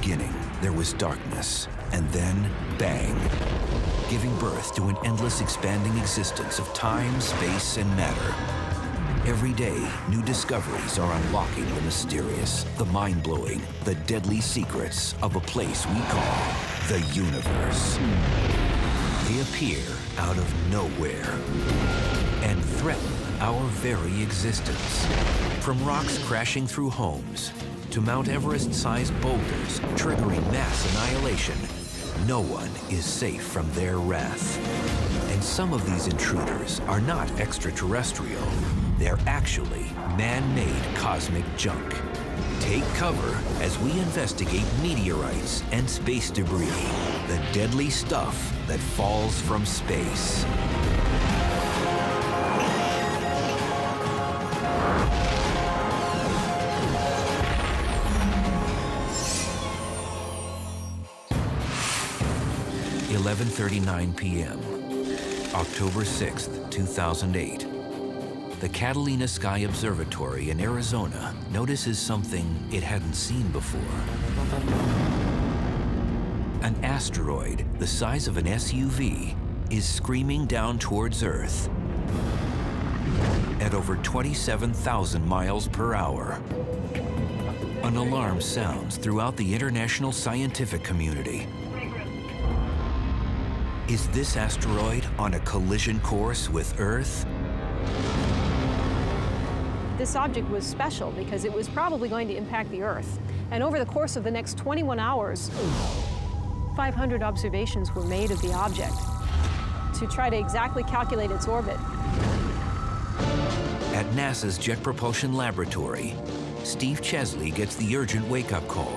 beginning, there was darkness, and then bang, giving birth to an endless expanding existence of time, space, and matter. Every day, new discoveries are unlocking the mysterious, the mind-blowing, the deadly secrets of a place we call the universe. They appear out of nowhere and threaten our very existence. From rocks crashing through homes to Mount Everest-sized boulders triggering mass annihilation, no one is safe from their wrath. And some of these intruders are not extraterrestrial. They're actually man-made cosmic junk. Take cover as we investigate meteorites and space debris, the deadly stuff that falls from space. "11:39 p.m., October 6th, 2008. The Catalina Sky Observatory in Arizona notices something it hadn't seen before. An asteroid the size of an SUV is screaming down towards Earth at over 27,000 miles per hour. An alarm sounds throughout the international scientific community. Is this asteroid on a collision course with Earth? This object was special because it was probably going to impact the Earth. And over the course of the next 21 hours, 500 observations were made of the object to try to exactly calculate its orbit. At NASA's Jet Propulsion Laboratory, Steve Chesley gets the urgent wake-up call.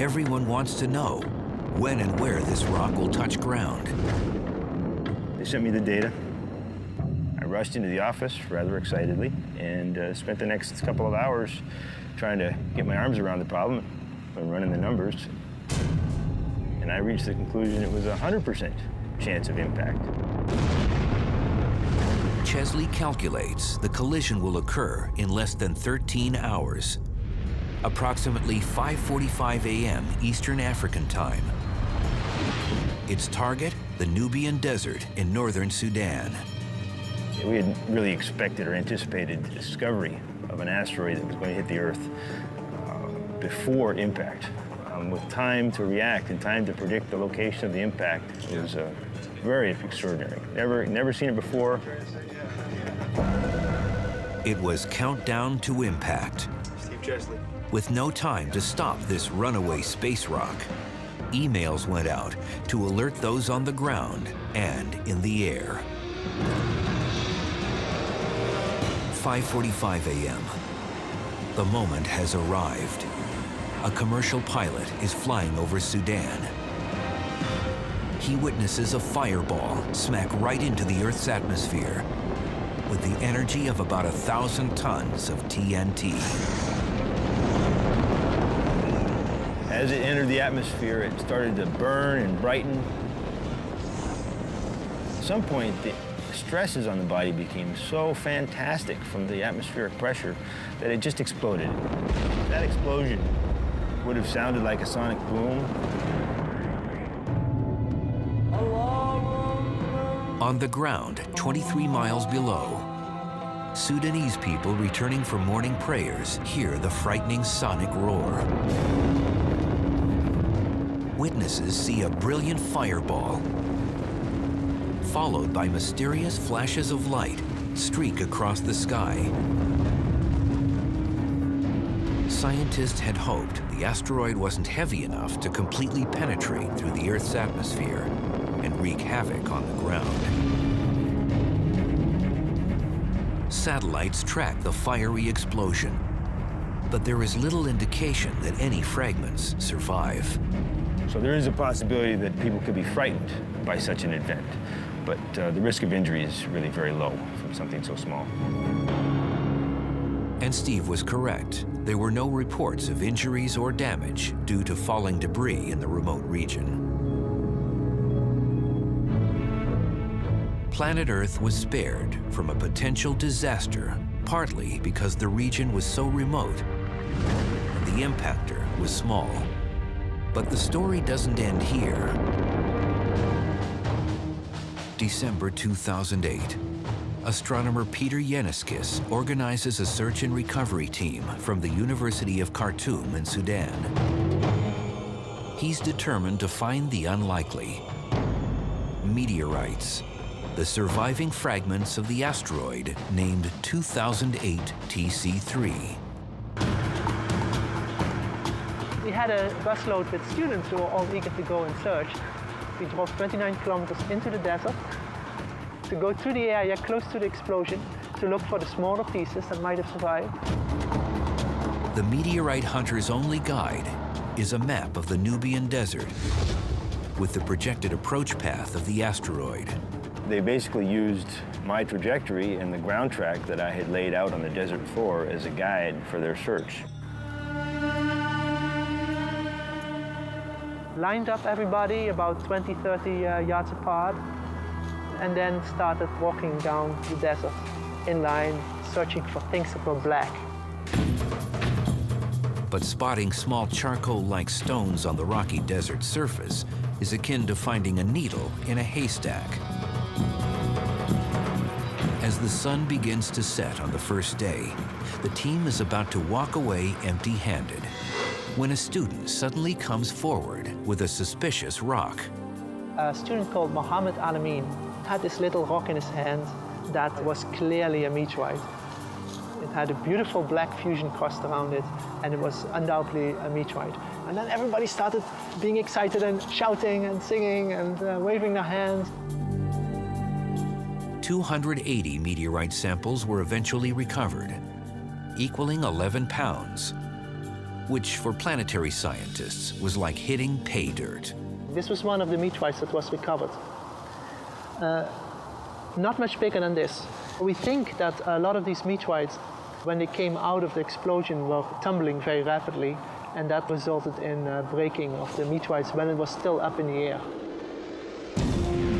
Everyone wants to know when and where this rock will touch ground. They sent me the data. I rushed into the office rather excitedly and spent the next couple of hours trying to get my arms around the problem and running the numbers. And I reached the conclusion it was a 100% chance of impact. Chesley calculates the collision will occur in less than 13 hours, approximately 5:45 a.m. Eastern African time. Its target, the Nubian Desert in northern Sudan. We had really expected or anticipated the discovery of an asteroid that was going to hit the Earth before impact. With time to react and time to predict the location of the impact, it was very extraordinary. Never seen it before. It was countdown to impact. Steve Chesley. With no time to stop this runaway space rock, emails went out to alert those on the ground and in the air. 5:45 a.m. The moment has arrived. A commercial pilot is flying over Sudan. He witnesses a fireball smack right into the Earth's atmosphere with the energy of about 1,000 tons of TNT. As it entered the atmosphere, it started to burn and brighten. At some point, the stresses on the body became so fantastic from the atmospheric pressure that it just exploded. That explosion would have sounded like a sonic boom. On the ground, 23 miles below, Sudanese people returning from morning prayers hear the frightening sonic roar. Witnesses see a brilliant fireball, followed by mysterious flashes of light streak across the sky. Scientists had hoped the asteroid wasn't heavy enough to completely penetrate through the Earth's atmosphere and wreak havoc on the ground. Satellites track the fiery explosion, but there is little indication that any fragments survive. So there is a possibility that people could be frightened by such an event, but the risk of injury is really very low from something so small. And Steve was correct. There were no reports of injuries or damage due to falling debris in the remote region. Planet Earth was spared from a potential disaster, partly because the region was so remote and the impactor was small. But the story doesn't end here. December 2008. Astronomer Peter Yenniskis organizes a search and recovery team from the University of Khartoum in Sudan. He's determined to find the unlikely. Meteorites, the surviving fragments of the asteroid named 2008 TC3. We had a busload with students who were all eager to go and search. We drove 29 kilometers into the desert to go through the area close to the explosion to look for the smaller pieces that might have survived. The meteorite hunter's only guide is a map of the Nubian desert with the projected approach path of the asteroid. They basically used my trajectory and the ground track that I had laid out on the desert floor as a guide for their search. Lined up everybody about 20, 30 yards apart, and then started walking down the desert in line, searching for things that were black. But spotting small charcoal-like stones on the rocky desert surface is akin to finding a needle in a haystack. As the sun begins to set on the first day, the team is about to walk away empty-handed when a student suddenly comes forward with a suspicious rock. A student called Mohammed Alamin had this little rock in his hand that was clearly a meteorite. It had a beautiful black fusion crust around it, and it was undoubtedly a meteorite. And then everybody started being excited and shouting and singing and waving their hands. 280 meteorite samples were eventually recovered, equaling 11 pounds, which for planetary scientists was like hitting pay dirt. This was one of the meteorites that was recovered. Not much bigger than this. We think that a lot of these meteorites, when they came out of the explosion, were tumbling very rapidly, and that resulted in breaking of the meteorites when it was still up in the air.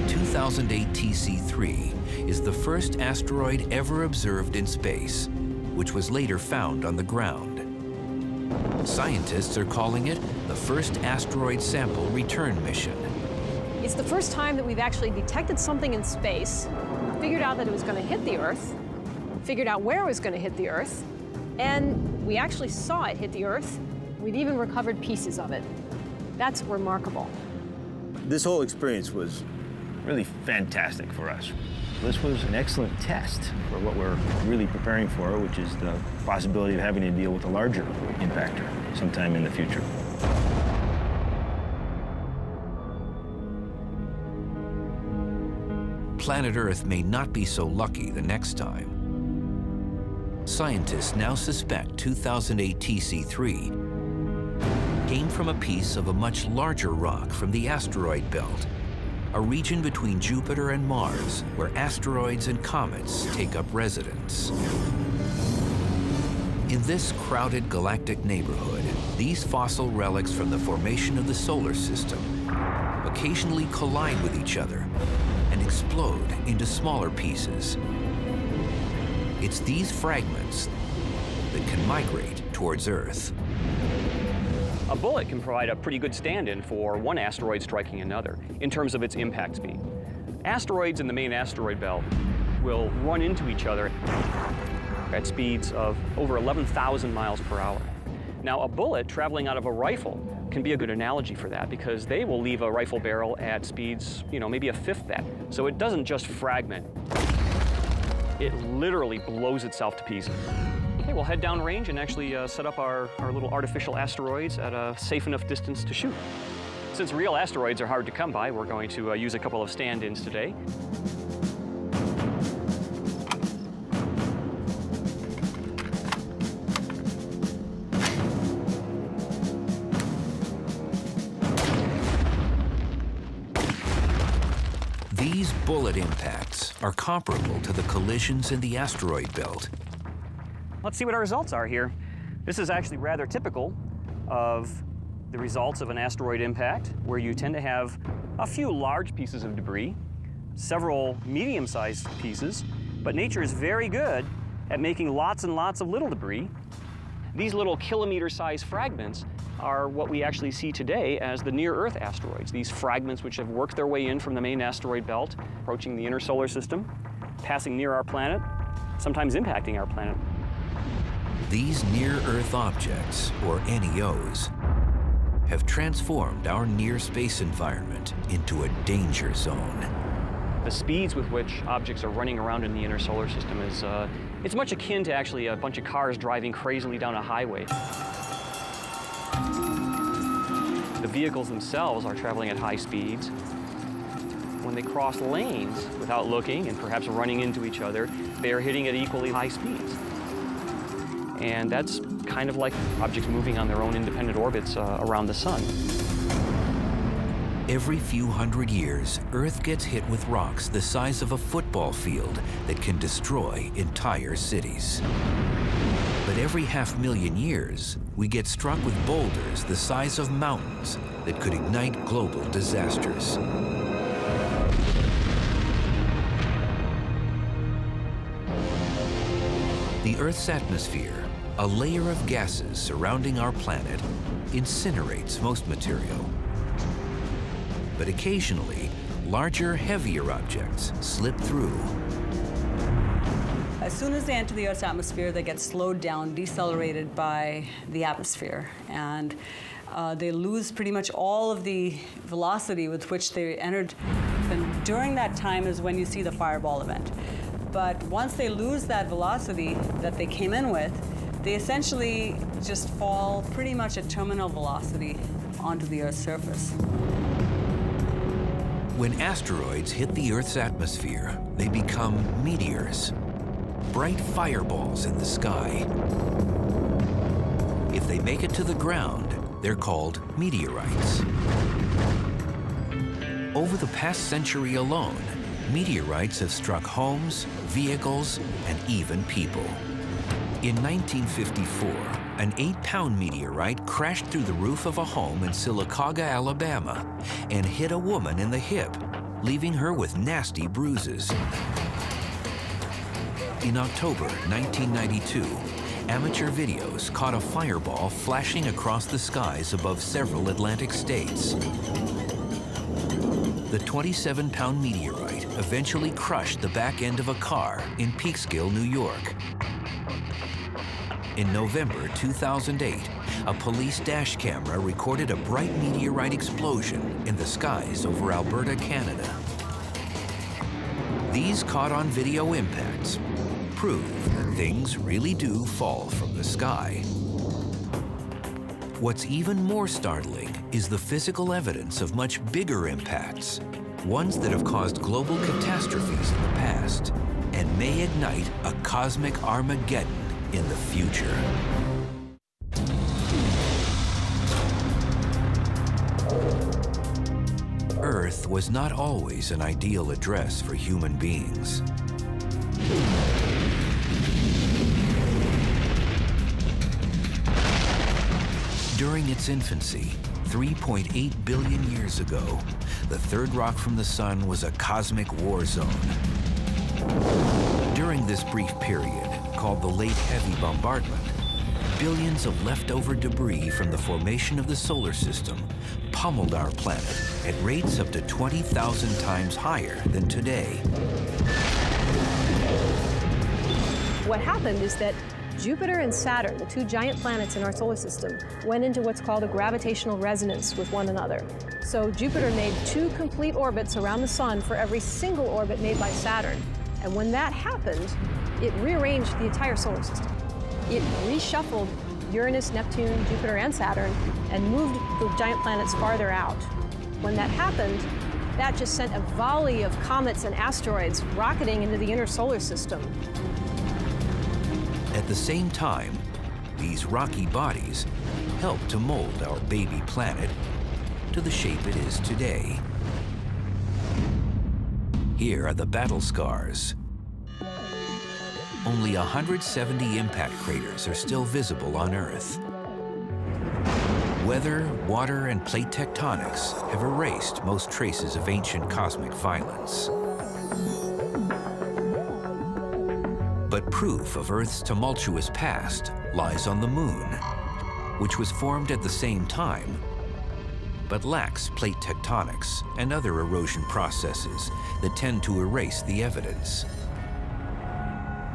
2008 TC3 is the first asteroid ever observed in space, which was later found on the ground. Scientists are calling it the first asteroid sample return mission. It's the first time that we've actually detected something in space, figured out that it was going to hit the Earth, figured out where it was going to hit the Earth, and we actually saw it hit the Earth. We've even recovered pieces of it. That's remarkable. This whole experience was really fantastic for us. This was an excellent test for what we're really preparing for, which is the possibility of having to deal with a larger impactor sometime in the future. Planet Earth may not be so lucky the next time. Scientists now suspect 2008 TC3 came from a piece of a much larger rock from the asteroid belt, a region between Jupiter and Mars where asteroids and comets take up residence. In this crowded galactic neighborhood, these fossil relics from the formation of the solar system occasionally collide with each other and explode into smaller pieces. It's these fragments that can migrate towards Earth. A bullet can provide a pretty good stand-in for one asteroid striking another in terms of its impact speed. Asteroids in the main asteroid belt will run into each other at speeds of over 11,000 miles per hour. Now, a bullet traveling out of a rifle can be a good analogy for that because they will leave a rifle barrel at speeds, maybe a fifth that. So it doesn't just fragment. It literally blows itself to pieces. Okay, we'll head downrange and actually set up our little artificial asteroids at a safe enough distance to shoot. Since real asteroids are hard to come by, we're going to use a couple of stand-ins today. These bullet impacts are comparable to the collisions in the asteroid belt. Let's see what our results are here. This is actually rather typical of the results of an asteroid impact, where you tend to have a few large pieces of debris, several medium-sized pieces, but nature is very good at making lots and lots of little debris, These little kilometer-sized fragments are what we actually see today as the near-Earth asteroids. These fragments which have worked their way in from the main asteroid belt, approaching the inner solar system, passing near our planet, sometimes impacting our planet. These near-Earth objects, or NEOs, have transformed our near-space environment into a danger zone. The speeds with which objects are running around in the inner solar system is it's much akin to actually a bunch of cars driving crazily down a highway. The vehicles themselves are traveling at high speeds. When they cross lanes without looking and perhaps running into each other, they are hitting at equally high speeds. And that's kind of like objects moving on their own independent orbits around the sun. Every few hundred years, Earth gets hit with rocks the size of a football field that can destroy entire cities. But every 500,000 years, we get struck with boulders the size of mountains that could ignite global disasters. The Earth's atmosphere, a layer of gases surrounding our planet, incinerates most material. But occasionally, larger, heavier objects slip through. As soon as they enter the Earth's atmosphere, they get slowed down, decelerated by the atmosphere, and they lose pretty much all of the velocity with which they entered. And during that time is when you see the fireball event. But once they lose that velocity that they came in with, they essentially just fall pretty much at terminal velocity onto the Earth's surface. When asteroids hit the Earth's atmosphere, they become meteors, bright fireballs in the sky. If they make it to the ground, they're called meteorites. Over the past century alone, meteorites have struck homes, vehicles, and even people. In 1954, an 8-pound meteorite crashed through the roof of a home in Sylacauga, Alabama, and hit a woman in the hip, leaving her with nasty bruises. In October 1992, amateur videos caught a fireball flashing across the skies above several Atlantic states. The 27-pound meteorite eventually crushed the back end of a car in Peekskill, New York. In November 2008, a police dash camera recorded a bright meteorite explosion in the skies over Alberta, Canada. These caught-on-video impacts prove that things really do fall from the sky. What's even more startling is the physical evidence of much bigger impacts, ones that have caused global catastrophes in the past and may ignite a cosmic Armageddon in the future. Earth was not always an ideal address for human beings. During its infancy, 3.8 billion years ago, the third rock from the sun was a cosmic war zone. During this brief period, called the Late Heavy Bombardment, billions of leftover debris from the formation of the solar system pummeled our planet at rates up to 20,000 times higher than today. What happened is that Jupiter and Saturn, the two giant planets in our solar system, went into what's called a gravitational resonance with one another. So Jupiter made 2 complete orbits around the sun for every single orbit made by Saturn. And when that happened, it rearranged the entire solar system. It reshuffled Uranus, Neptune, Jupiter, and Saturn, and moved the giant planets farther out. When that happened, that just sent a volley of comets and asteroids rocketing into the inner solar system. At the same time, these rocky bodies helped to mold our baby planet to the shape it is today. Here are the battle scars. Only 170 impact craters are still visible on Earth. Weather, water, and plate tectonics have erased most traces of ancient cosmic violence. But proof of Earth's tumultuous past lies on the Moon, which was formed at the same time, but lacks plate tectonics and other erosion processes that tend to erase the evidence.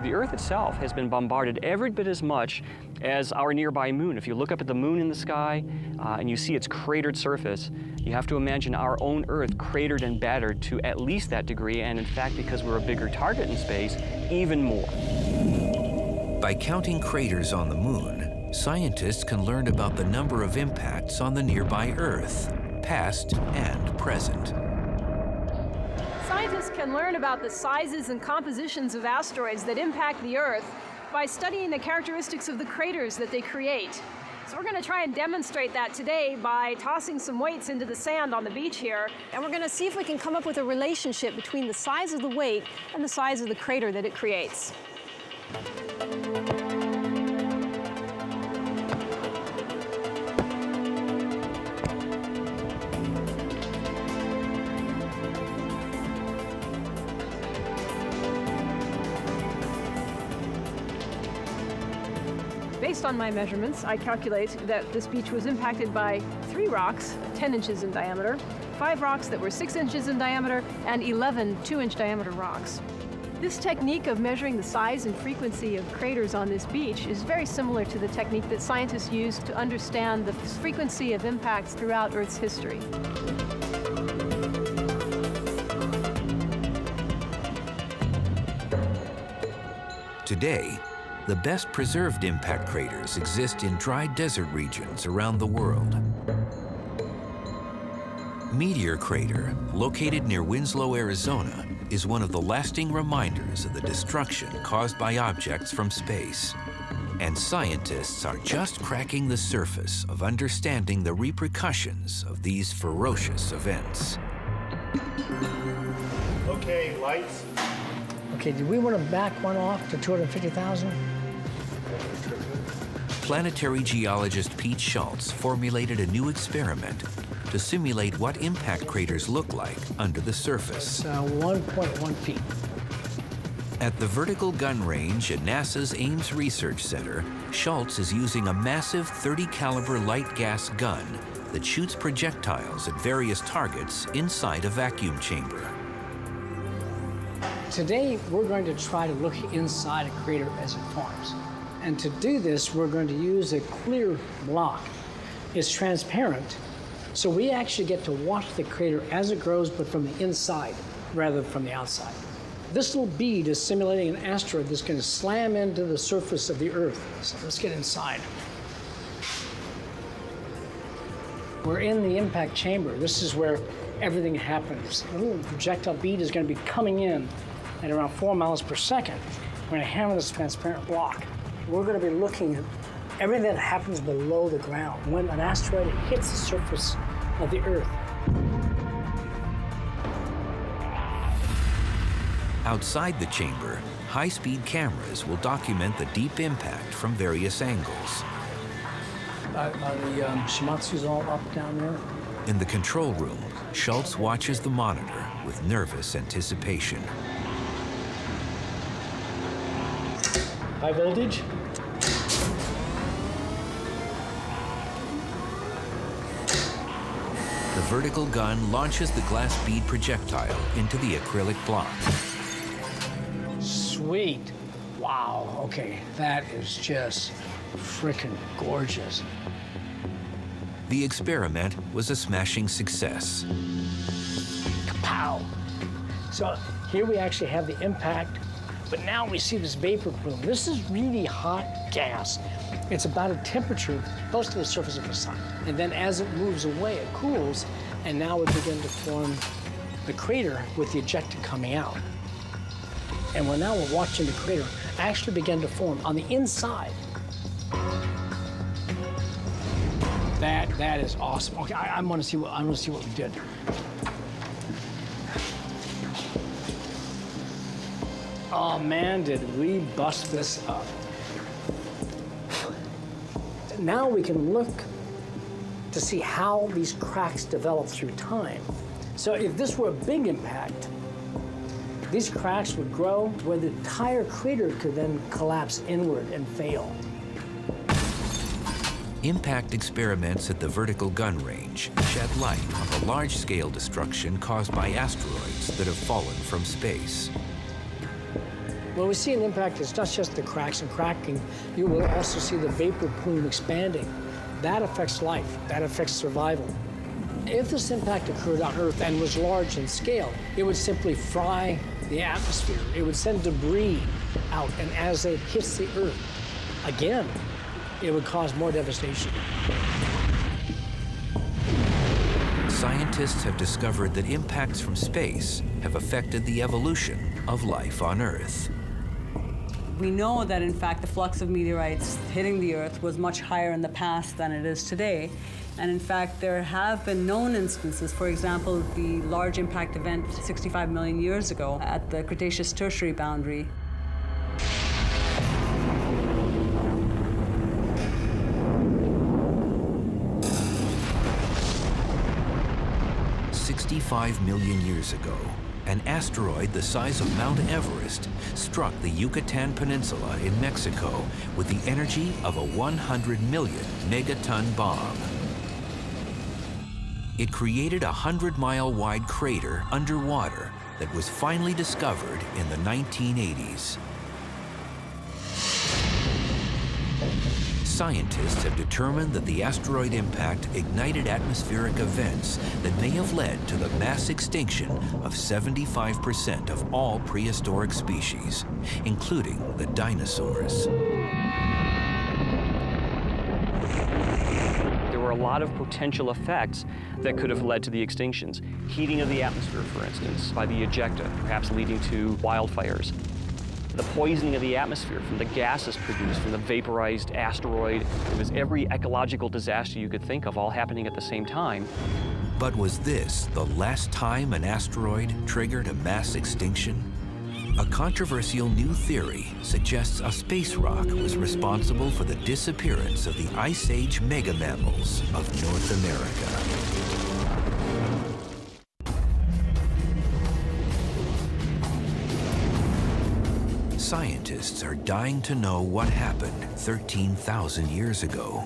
The Earth itself has been bombarded every bit as much as our nearby moon. If you look up at the moon in the sky and you see its cratered surface, you have to imagine our own Earth cratered and battered to at least that degree, and in fact, because we're a bigger target in space, even more. By counting craters on the Moon, scientists can learn about the number of impacts on the nearby Earth, past and present. Scientists can learn about the sizes and compositions of asteroids that impact the Earth by studying the characteristics of the craters that they create. So we're going to try and demonstrate that today by tossing some weights into the sand on the beach here. And we're going to see if we can come up with a relationship between the size of the weight and the size of the crater that it creates. Based on my measurements, I calculate that this beach was impacted by 3 rocks, 10 inches in diameter, 5 rocks that were 6 inches in diameter, and 11 2-inch diameter rocks. This technique of measuring the size and frequency of craters on this beach is very similar to the technique that scientists use to understand the frequency of impacts throughout Earth's history. Today, the best preserved impact craters exist in dry desert regions around the world. Meteor Crater, located near Winslow, Arizona, is one of the lasting reminders of the destruction caused by objects from space. And scientists are just cracking the surface of understanding the repercussions of these ferocious events. Okay, lights. Okay, do we want to back one off to 250,000? Planetary geologist Pete Schultz formulated a new experiment to simulate what impact craters look like under the surface. It's 1.1 feet. At the Vertical Gun Range at NASA's Ames Research Center, Schultz is using a massive 30 caliber light gas gun that shoots projectiles at various targets inside a vacuum chamber. Today, we're going to try to look inside a crater as it forms. And to do this, we're going to use a clear block. It's transparent, so we actually get to watch the crater as it grows, but from the inside rather than from the outside. This little bead is simulating an asteroid that's going to slam into the surface of the Earth. So let's get inside. We're in the impact chamber. This is where everything happens. The little projectile bead is going to be coming in at around 4 miles per second. We're going to hammer this transparent block. We're going to be looking at everything that happens below the ground when an asteroid hits the surface of the Earth. Outside the chamber, high-speed cameras will document the deep impact from various angles. Are the Shimatsus all up down there? In the control room, Schultz watches the monitor with nervous anticipation. High voltage? The vertical gun launches the glass bead projectile into the acrylic block. Sweet. Wow, okay. That is just frickin' gorgeous. The experiment was a smashing success. Kapow! So here we actually have the impact, but now we see this vapor plume. This is really hot gas. It's about a temperature close to the surface of the sun. And then as it moves away, it cools, and now we begin to form the crater with the ejecta coming out. And we're watching the crater actually begin to form on the inside. That is awesome. Okay, I want to see what we did. Oh man, did we bust this up. Now we can look to see how these cracks develop through time. So if this were a big impact, These cracks would grow where the entire crater could then collapse inward and fail. Impact experiments at the Vertical Gun Range shed light on the large-scale destruction caused by asteroids that have fallen from space. When we see an impact, it's not just the cracks and cracking. You will also see the vapor plume expanding. That affects life. That affects survival. If this impact occurred on Earth and was large in scale, it would simply fry the atmosphere. It would send debris out, and as it hits the Earth, again, it would cause more devastation. Scientists have discovered that impacts from space have affected the evolution of life on Earth. We know that, in fact, the flux of meteorites hitting the Earth was much higher in the past than it is today. And in fact, there have been known instances, for example, the large impact event 65 million years ago at the Cretaceous-Tertiary boundary. "65 million years ago, an asteroid the size of Mount Everest struck the Yucatan Peninsula in Mexico with the energy of a 100 million megaton bomb. It created a 100-mile wide crater underwater that was finally discovered in the 1980s. Scientists have determined that the asteroid impact ignited atmospheric events that may have led to the mass extinction of 75% of all prehistoric species, including the dinosaurs. There were a lot of potential effects that could have led to the extinctions. Heating of the atmosphere, for instance, by the ejecta, perhaps leading to wildfires. The poisoning of the atmosphere from the gases produced from the vaporized asteroid. It was every ecological disaster you could think of all happening at the same time. But was this the last time an asteroid triggered a mass extinction? A controversial new theory suggests a space rock was responsible for the disappearance of the Ice Age megamammals of North America. Scientists are dying to know what happened 13,000 years ago.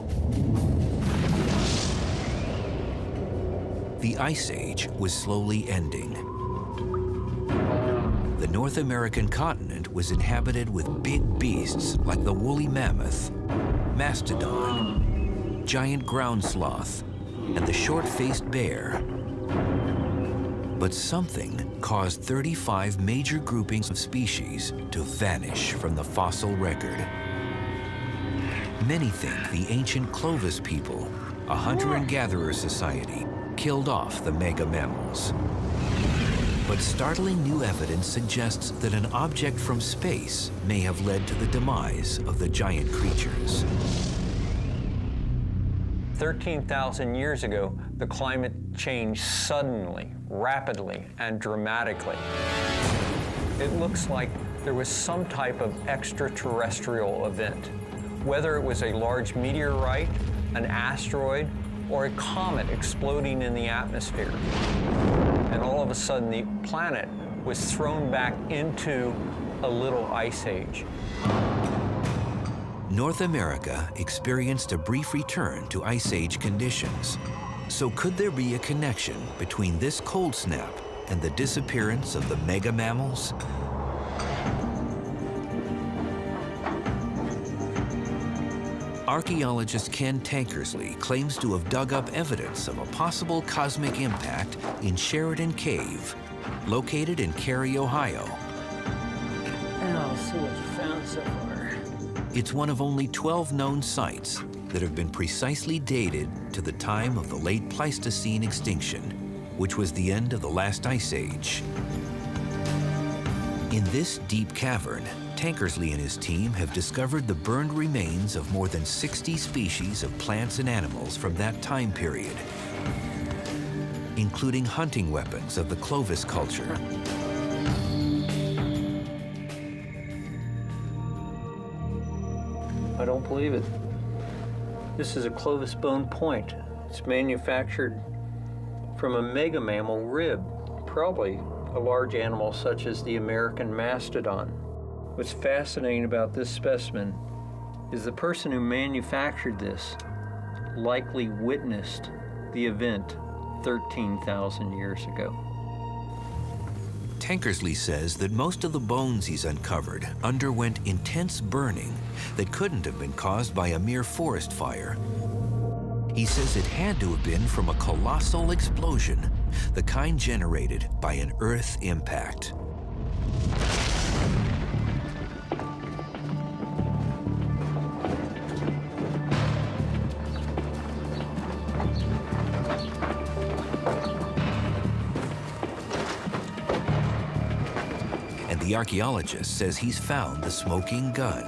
The Ice Age was slowly ending. The North American continent was inhabited with big beasts like the woolly mammoth, mastodon, giant ground sloth, and the short-faced bear. But something caused 35 major groupings of species to vanish from the fossil record. Many think the ancient Clovis people, a hunter and gatherer society, killed off the mega mammals. But startling new evidence suggests that an object from space may have led to the demise of the giant creatures. 13,000 years ago, the climate changed suddenly, rapidly, and dramatically. It looks like there was some type of extraterrestrial event, whether it was a large meteorite, an asteroid, or a comet exploding in the atmosphere. And all of a sudden, the planet was thrown back into a little ice age. North America experienced a brief return to Ice Age conditions. So could there be a connection between this cold snap and the disappearance of the mega mammals? Archaeologist Ken Tankersley claims to have dug up evidence of a possible cosmic impact in Sheridan Cave, located in Cary, Ohio. And I'll see what you found so far. It's one of only 12 known sites that have been precisely dated to the time of the late Pleistocene extinction, which was the end of the last ice age. In this deep cavern, Tankersley and his team have discovered the burned remains of more than 60 species of plants and animals from that time period, including hunting weapons of the Clovis culture. I don't believe it. This is a Clovis bone point. It's manufactured from a mega mammal rib, probably a large animal such as the American mastodon. What's fascinating about this specimen is the person who manufactured this likely witnessed the event 13,000 years ago. Tankersley says that most of the bones he's uncovered underwent intense burning that couldn't have been caused by a mere forest fire. He says it had to have been from a colossal explosion, the kind generated by an Earth impact. The archaeologist says he's found the smoking gun.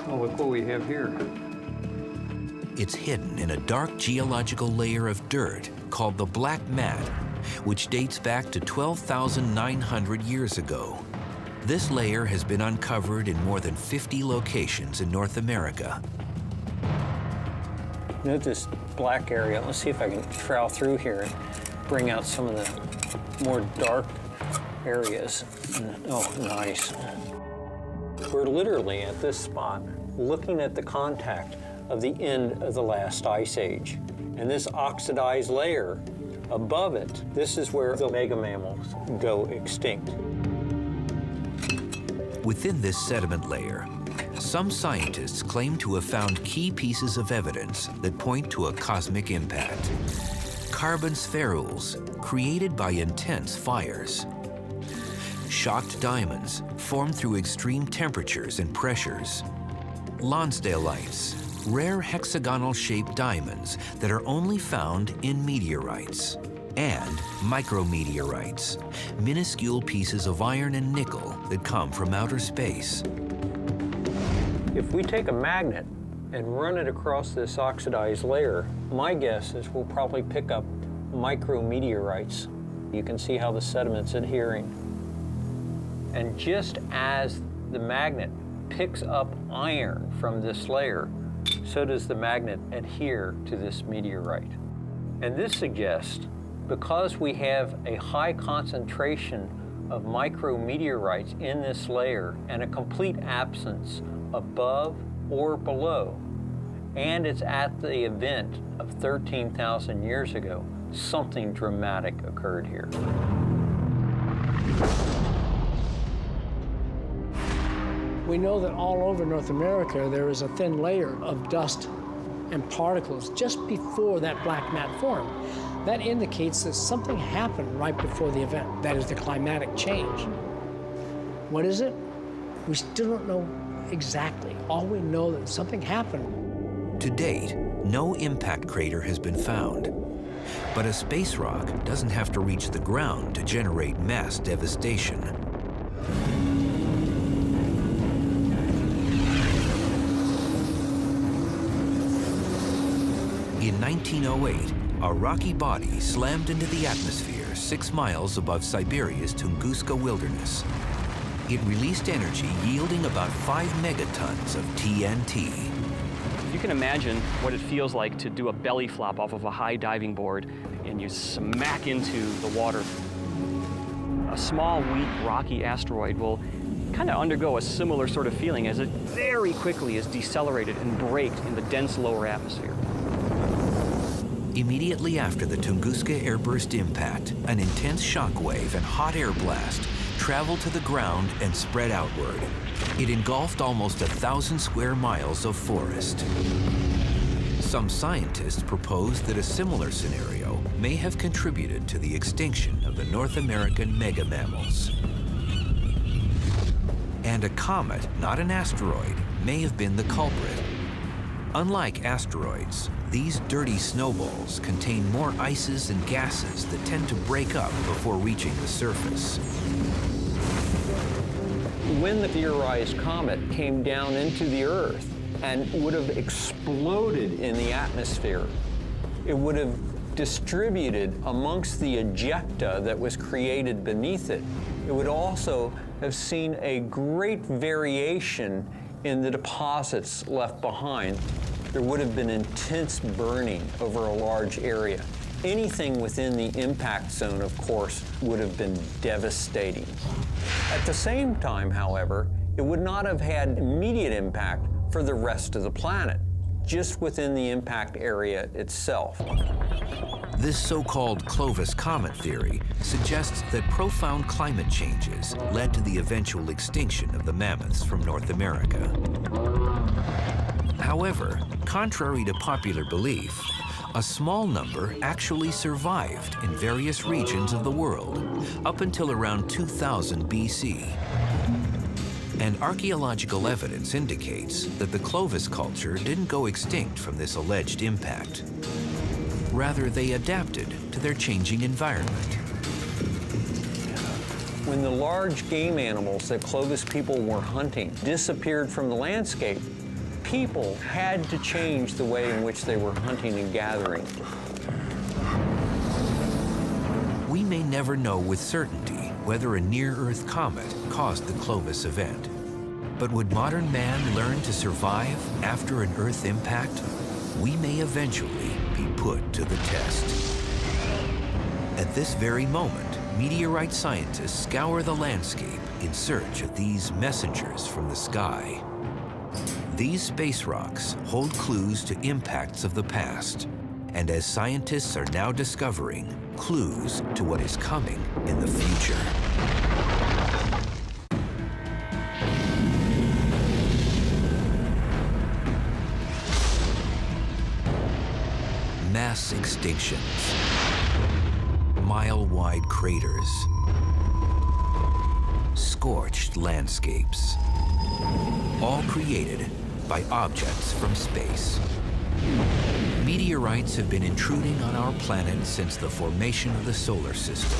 Oh, look what we have here. It's hidden in a dark geological layer of dirt called the Black Mat, which dates back to 12,900 years ago. This layer has been uncovered in more than 50 locations in North America. Note this black area. Let's see if I can trowel through here and bring out some of the more dark areas. Oh, nice. We're literally at this spot looking at the contact of the end of the last ice age. And this oxidized layer above it, this is where the mega mammals go extinct. Within this sediment layer, some scientists claim to have found key pieces of evidence that point to a cosmic impact. Carbon spherules created by intense fires. Shocked diamonds formed through extreme temperatures and pressures. Lonsdaleite, rare hexagonal-shaped diamonds that are only found in meteorites. And micrometeorites, minuscule pieces of iron and nickel that come from outer space. If we take a magnet and run it across this oxidized layer, my guess is we'll probably pick up micrometeorites. You can see how the sediment's adhering. And just as the magnet picks up iron from this layer, so does the magnet adhere to this meteorite. And this suggests, because we have a high concentration of micrometeorites in this layer and a complete absence above or below, and it's at the event of 13,000 years ago, something dramatic occurred here. We know that all over North America there is a thin layer of dust and particles just before that black mat formed. That indicates that something happened right before the event. That is the climatic change. What is it? We still don't know exactly. All we know that something happened. To date, no impact crater has been found. But a space rock doesn't have to reach the ground to generate mass devastation. In 1908, a rocky body slammed into the atmosphere 6 miles above Siberia's Tunguska wilderness. It released energy yielding about 5 megatons of TNT. You can imagine what it feels like to do a belly flop off of a high diving board and you smack into the water. A small, weak, rocky asteroid will kind of undergo a similar sort of feeling as it very quickly is decelerated and braked in the dense lower atmosphere. Immediately after the Tunguska airburst impact, an intense shock wave and hot air blast traveled to the ground and spread outward. It engulfed almost 1,000 square miles of forest. Some scientists propose that a similar scenario may have contributed to the extinction of the North American megamammals. And a comet, not an asteroid, may have been the culprit. Unlike asteroids, these dirty snowballs contain more ices and gases that tend to break up before reaching the surface. When the theorized comet came down into the Earth and would have exploded in the atmosphere, it would have distributed amongst the ejecta that was created beneath it. It would also have seen a great variation in the deposits left behind. There would have been intense burning over a large area. Anything within the impact zone, of course, would have been devastating. At the same time, however, it would not have had immediate impact for the rest of the planet, just within the impact area itself. This so-called Clovis comet theory suggests that profound climate changes led to the eventual extinction of the mammoths from North America. However, contrary to popular belief, a small number actually survived in various regions of the world up until around 2000 BC. And archaeological evidence indicates that the Clovis culture didn't go extinct from this alleged impact. Rather, they adapted to their changing environment. When the large game animals that Clovis people were hunting disappeared from the landscape, people had to change the way in which they were hunting and gathering. We may never know with certainty whether a near-Earth comet caused the Clovis event. But would modern man learn to survive after an Earth impact? We may eventually be put to the test. At this very moment, meteorite scientists scour the landscape in search of these messengers from the sky. These space rocks hold clues to impacts of the past, and as scientists are now discovering, clues to what is coming in the future. Mass extinctions, mile-wide craters, scorched landscapes, all created by objects from space. Meteorites have been intruding on our planet since the formation of the solar system.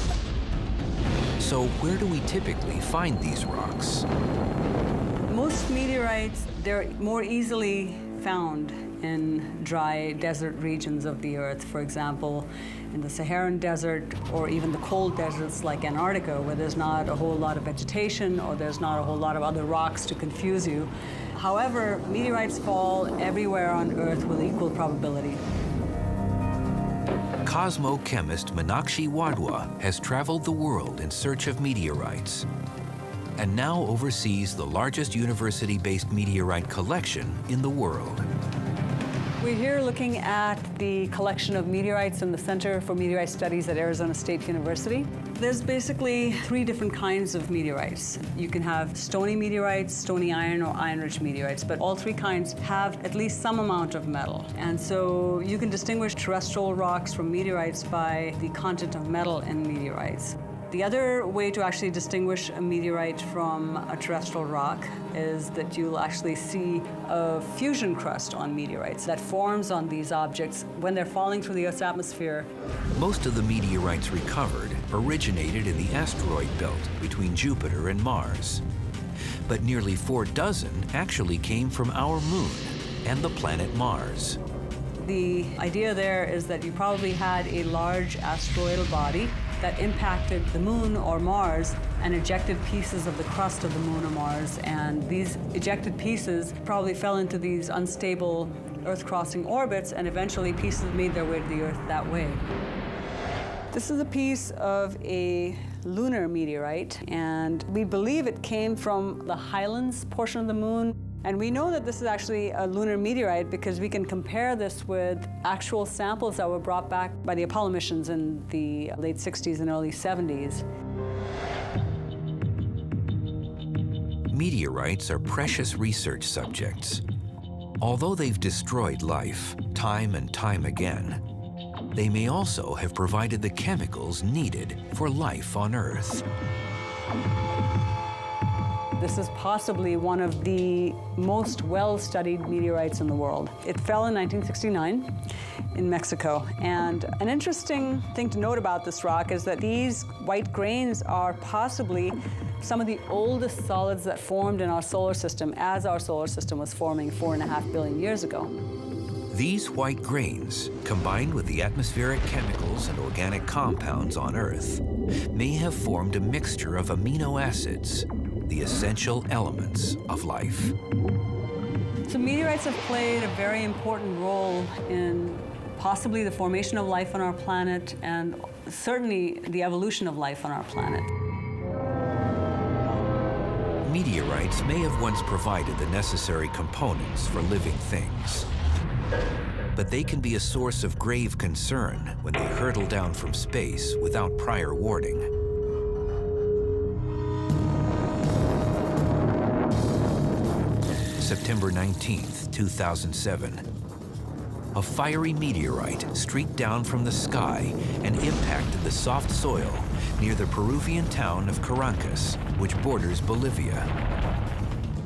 So where do we typically find these rocks? Most meteorites, they're more easily found in dry desert regions of the Earth. For example, in the Saharan Desert or even the cold deserts like Antarctica, where there's not a whole lot of vegetation or there's not a whole lot of other rocks to confuse you. However, meteorites fall everywhere on Earth with equal probability. Cosmochemist Meenakshi Wadhwa has traveled the world in search of meteorites and now oversees the largest university-based meteorite collection in the world. We're here looking at the collection of meteorites in the Center for Meteorite Studies at Arizona State University. There's basically 3 different kinds of meteorites. You can have stony meteorites, stony iron, or iron-rich meteorites, but all 3 kinds have at least some amount of metal. And so you can distinguish terrestrial rocks from meteorites by the content of metal in meteorites. The other way to actually distinguish a meteorite from a terrestrial rock is that you'll actually see a fusion crust on meteorites that forms on these objects when they're falling through the Earth's atmosphere. Most of the meteorites recovered originated in the asteroid belt between Jupiter and Mars. But nearly 4 dozen actually came from our moon and the planet Mars. The idea there is that you probably had a large asteroidal body that impacted the moon or Mars and ejected pieces of the crust of the moon or Mars. And these ejected pieces probably fell into these unstable Earth-crossing orbits, and eventually pieces made their way to the Earth that way. This is a piece of a lunar meteorite, and we believe it came from the Highlands portion of the moon. And we know that this is actually a lunar meteorite because we can compare this with actual samples that were brought back by the Apollo missions in the late 60s and early 70s. Meteorites are precious research subjects. Although they've destroyed life time and time again, they may also have provided the chemicals needed for life on Earth. This is possibly one of the most well-studied meteorites in the world. It fell in 1969 in Mexico. And an interesting thing to note about this rock is that these white grains are possibly some of the oldest solids that formed in our solar system as our solar system was forming 4.5 billion years ago. These white grains, combined with the atmospheric chemicals and organic compounds on Earth, may have formed a mixture of amino acids, the essential elements of life. So meteorites have played a very important role in possibly the formation of life on our planet, and certainly the evolution of life on our planet. Meteorites may have once provided the necessary components for living things. But they can be a source of grave concern when they hurtle down from space without prior warning. September 19th, 2007. A fiery meteorite streaked down from the sky and impacted the soft soil near the Peruvian town of Caracas, which borders Bolivia.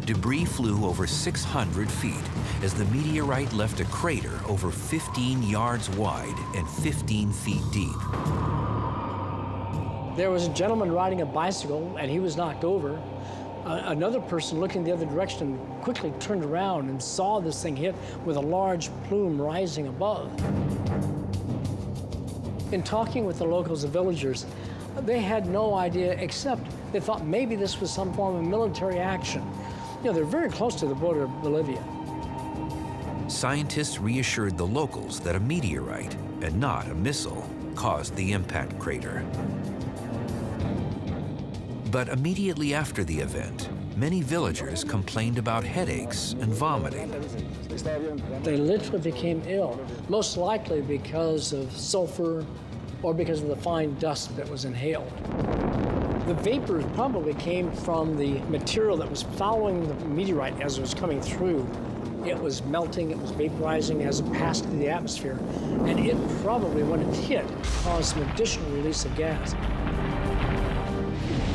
Debris flew over 600 feet as the meteorite left a crater over 15 yards wide and 15 feet deep. There was a gentleman riding a bicycle, and he was knocked over. Another person looking the other direction quickly turned around and saw this thing hit with a large plume rising above. In talking with the locals, the villagers, they had no idea, except they thought maybe this was some form of military action. You know, they're very close to the border of Bolivia. Scientists reassured the locals that a meteorite, and not a missile, caused the impact crater. But immediately after the event, many villagers complained about headaches and vomiting. They literally became ill, most likely because of sulfur or because of the fine dust that was inhaled. The vapors probably came from the material that was following the meteorite as it was coming through. It was melting, it was vaporizing as it passed through the atmosphere, and it probably, when it hit, caused some additional release of gas.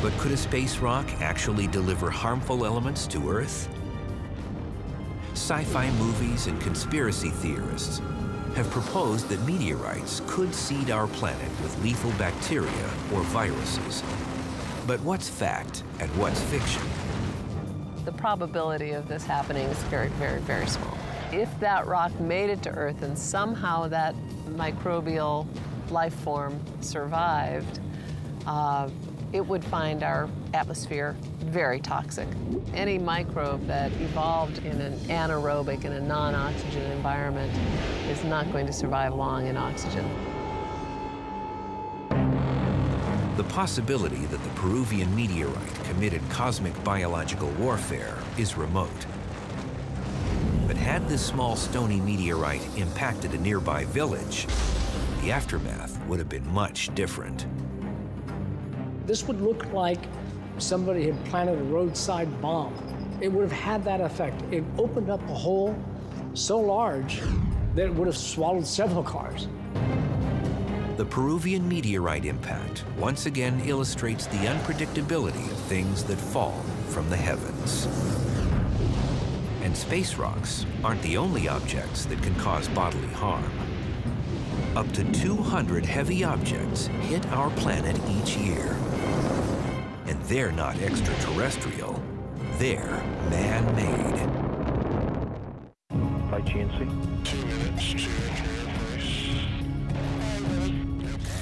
But could a space rock actually deliver harmful elements to Earth? Sci-fi movies and conspiracy theorists have proposed that meteorites could seed our planet with lethal bacteria or viruses. But what's fact and what's fiction? The probability of this happening is very, very, very small. If that rock made it to Earth and somehow that microbial life form survived, it would find our atmosphere very toxic. Any microbe that evolved in an anaerobic, in a non-oxygen environment, is not going to survive long in oxygen. The possibility that the Peruvian meteorite committed cosmic biological warfare is remote. But had this small stony meteorite impacted a nearby village, the aftermath would have been much different. This would look like somebody had planted a roadside bomb. It would have had that effect. It opened up a hole so large that it would have swallowed several cars. The Peruvian meteorite impact once again illustrates the unpredictability of things that fall from the heavens. And space rocks aren't the only objects that can cause bodily harm. Up to 200 heavy objects hit our planet each year. And they're not extraterrestrial, they're man-made. By GNC. 2 minutes to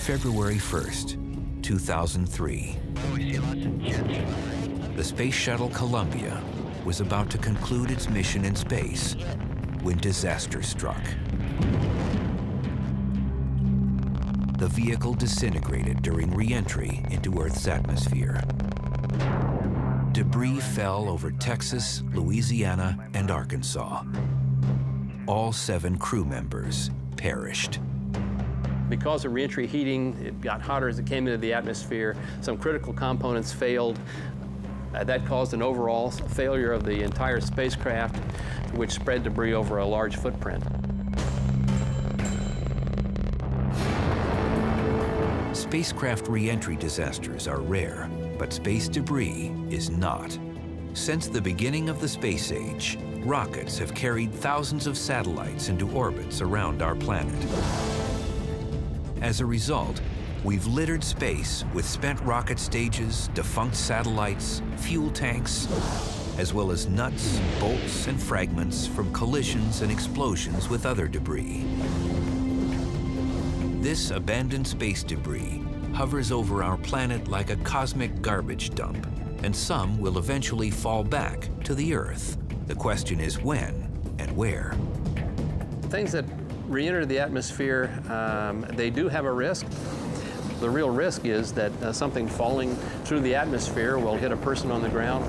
February 1st, 2003. The Space Shuttle Columbia was about to conclude its mission in space when disaster struck. The vehicle disintegrated during re-entry into Earth's atmosphere. Debris fell over Texas, Louisiana, and Arkansas. All 7 crew members perished. Because of reentry heating, it got hotter as it came into the atmosphere. Some critical components failed. That caused an overall failure of the entire spacecraft, which spread debris over a large footprint. Spacecraft re-entry disasters are rare, but space debris is not. Since the beginning of the space age, rockets have carried thousands of satellites into orbits around our planet. As a result, we've littered space with spent rocket stages, defunct satellites, fuel tanks, as well as nuts, bolts, and fragments from collisions and explosions with other debris. This abandoned space debris hovers over our planet like a cosmic garbage dump, and some will eventually fall back to the Earth. The question is when and where. Things that re-enter the atmosphere, they do have a risk. The real risk is that something falling through the atmosphere will hit a person on the ground.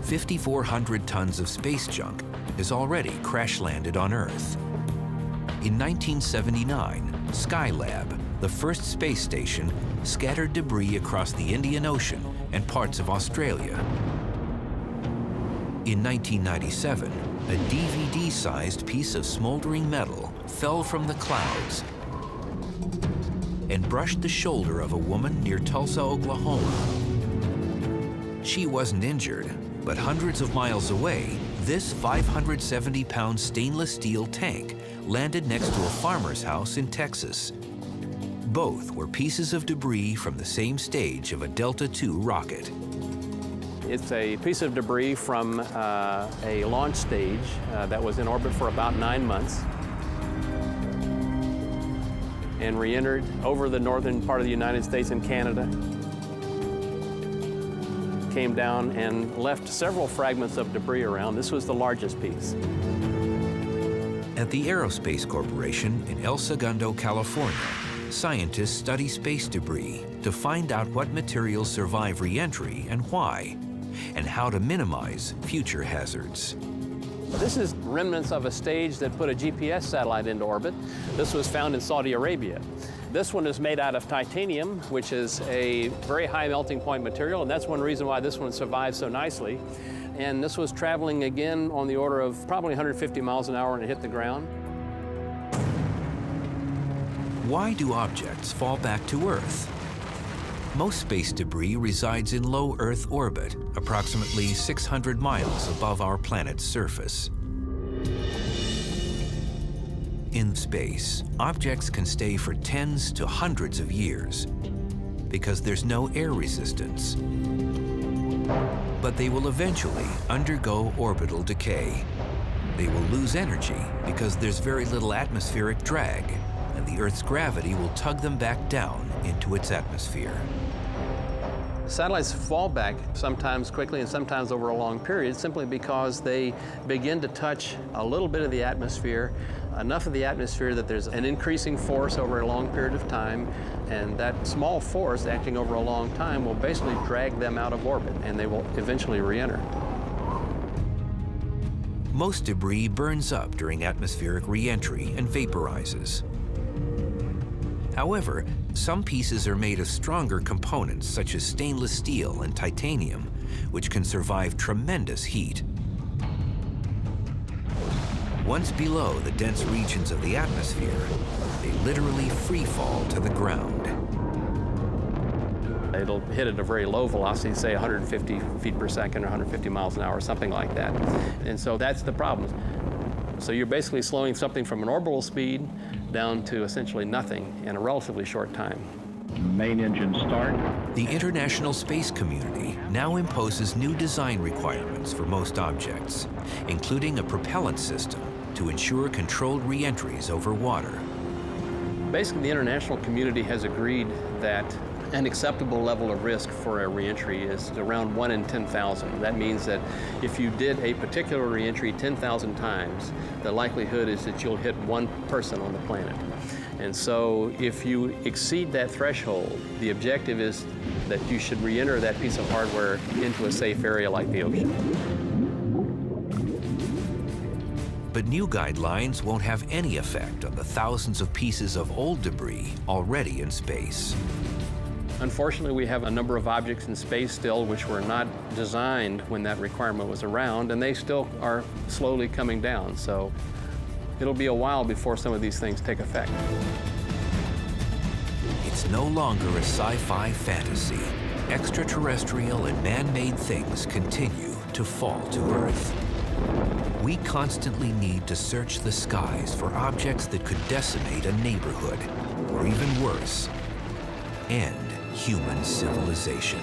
5,400 tons of space junk has already crash-landed on Earth. In 1979, Skylab, the first space station, scattered debris across the Indian Ocean and parts of Australia. In 1997, a DVD-sized piece of smoldering metal fell from the clouds and brushed the shoulder of a woman near Tulsa, Oklahoma. She wasn't injured, but hundreds of miles away, this 570-pound stainless steel tank landed next to a farmer's house in Texas. Both were pieces of debris from the same stage of a Delta II rocket. It's a piece of debris from a launch stage that was in orbit for about 9 months and re-entered over the northern part of the United States and Canada. Came down and left several fragments of debris around. This was the largest piece. At the Aerospace Corporation in El Segundo, California, scientists study space debris to find out what materials survive re-entry and why, and how to minimize future hazards. This is remnants of a stage that put a GPS satellite into orbit. This was found in Saudi Arabia. This one is made out of titanium, which is a very high melting point material, and that's one reason why this one survived so nicely. And this was traveling again on the order of probably 150 miles an hour when it hit the ground. Why do objects fall back to Earth? Most space debris resides in low Earth orbit, approximately 600 miles above our planet's surface. In space, objects can stay for tens to hundreds of years because there's no air resistance. But they will eventually undergo orbital decay. They will lose energy because there's very little atmospheric drag, and the Earth's gravity will tug them back down into its atmosphere. Satellites fall back sometimes quickly and sometimes over a long period simply because they begin to touch a little bit of the atmosphere, enough of the atmosphere that there's an increasing force over a long period of time, and that small force acting over a long time will basically drag them out of orbit, and they will eventually re-enter. Most debris burns up during atmospheric re-entry and vaporizes. However, some pieces are made of stronger components such as stainless steel and titanium, which can survive tremendous heat. Once below the dense regions of the atmosphere, they literally free fall to the ground. It'll hit at a very low velocity, say 150 feet per second or 150 miles an hour, something like that. And so that's the problem. So you're basically slowing something from an orbital speed down to essentially nothing in a relatively short time. Main engine start. The international space community now imposes new design requirements for most objects, including a propellant system to ensure controlled re-entries over water. Basically, the international community has agreed that an acceptable level of risk for a reentry is around 1 in 10,000. That means that if you did a particular reentry 10,000 times, the likelihood is that you'll hit one person on the planet. And so if you exceed that threshold, the objective is that you should reenter that piece of hardware into a safe area like the ocean. But new guidelines won't have any effect on the thousands of pieces of old debris already in space. Unfortunately, we have a number of objects in space still which were not designed when that requirement was around, and they still are slowly coming down. So it'll be a while before some of these things take effect. It's no longer a sci-fi fantasy. Extraterrestrial and man-made things continue to fall to Earth. We constantly need to search the skies for objects that could decimate a neighborhood, or even worse, end human civilization.